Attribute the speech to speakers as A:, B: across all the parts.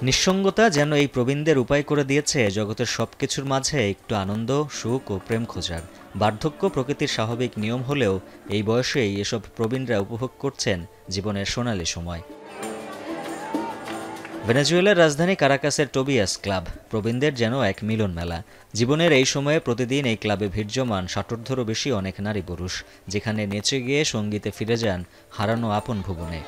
A: নিঃসঙ্গতা যেন এই প্রবীণদের উপায় করে দিয়েছে জগতের সবকিছুর মাঝে একটু আনন্দ, সুখ ও প্রেম খোঁজার। বার্ধক্য প্রকৃতির স্বাভাবিক নিয়ম হলেও এই বয়সেই এসব প্রবীণরা উপভোগ করছেন জীবনের সোনালী সময়। ভেনেজুয়েলার রাজধানী কারাকাসের টোবিয়াস ক্লাব প্রবীণদের যেন এক মিলন মেলা। জীবনের এই সময়ে প্রতিদিন এই ক্লাবে ভিড় জমান 60-ও বেশি অনেক নারী পুরুষ, যেখানে নেচে গিয়ে সঙ্গীতে ফিরে যান হারানো আপন ভুবনে।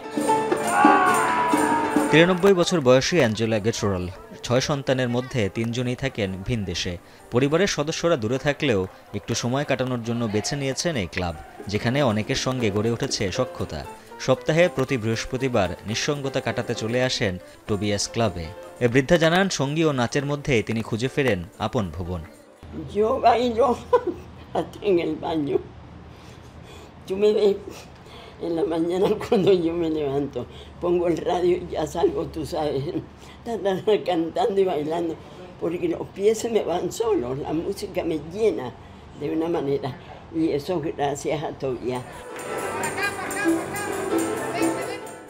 A: 93 বছর বয়সী অ্যাঞ্জেলা গেট্রোরাল 6 সন্তানের মধ্যে 3 জনই থাকেন ভিন দেশে। পরিবারের সদস্যরা দূরে থাকলেও একটু সময় কাটানোর জন্য বেছে নিয়েছেন এই ক্লাব, যেখানে অনেকের সঙ্গে গড়ে উঠেছে সখ্যতা। সপ্তাহে প্রতি বৃহস্পতিবার নিঃসঙ্গতা কাটাতে চলে আসেন টোবিয়াস ক্লাবে। এ বৃদ্ধা জানান, সঙ্গী ও নাচের মধ্যেই তিনি খুঁজে ফেরেন আপন ভুবন।
B: En la mañana cuando yo me levanto, pongo el radio y ya salgo, tú sabes, cantando y bailando, porque los pies se me van solos, la música me llena de una manera, y eso gracias a Tobias.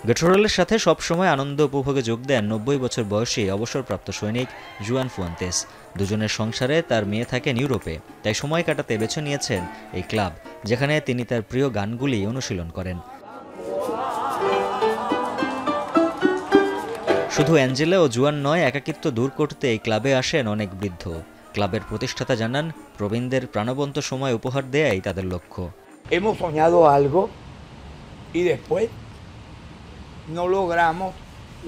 A: গেট্রোরালের সাথে সবসময় আনন্দ উপভোগে যোগ দেন 90 বছর বয়সী অবসরপ্রাপ্ত সৈনিক জুয়ান ফুয়ান্তেস। দুজনের সংসারে তার মেয়ে থাকেন ইউরোপে, তাই সময় কাটাতে বেছে নিয়েছেন এই ক্লাব, যেখানে তিনি তার প্রিয় গানগুলি অনুশীলন করেন। শুধু অ্যাঞ্জেলা ও জুয়ান নয়, একাকিত্ব দূর করতে এই ক্লাবে আসেন অনেক বৃদ্ধ। ক্লাবের প্রতিষ্ঠাতা জানান, প্রবীণদের প্রাণবন্ত সময় উপহার দেয়াই তাদের লক্ষ্য।
C: Hemos soñado algo y después no logramos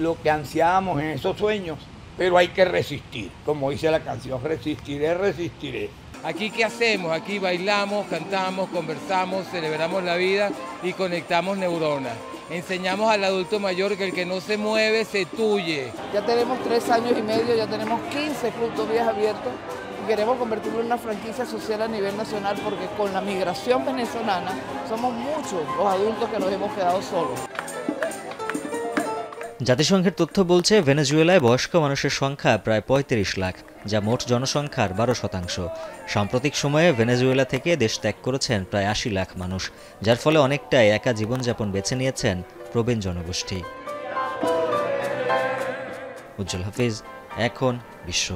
C: lo que ansiábamos en esos sueños, pero hay que resistir, como dice la canción, resistiré, resistiré.
D: Aquí ¿qué hacemos? Aquí bailamos, cantamos, conversamos, celebramos la vida y conectamos neuronas. Enseñamos al adulto mayor que el que no se mueve se tuye.
E: Ya tenemos 3 años y medio, ya tenemos 15 Club Tobias abiertos y queremos convertirlo en una franquicia social a nivel nacional, porque con la migración venezolana somos muchos los adultos que nos hemos quedado solos.
A: জাতিসংঘের তথ্য বলছে, ভেনেজুয়েলায় বয়স্ক মানুষের সংখ্যা প্রায় 35 লাখ, যা মোট জনসংখ্যার 12%। সাম্প্রতিক সময়ে ভেনেজুয়েলা থেকে দেশ ত্যাগ করেছেন প্রায় 80 লাখ মানুষ, যার ফলে অনেকটাই একা জীবনযাপন বেছে নিয়েছেন প্রবীণ জনগোষ্ঠী। উজ্জ্বল হাফিজ, এখন বিশ্ব।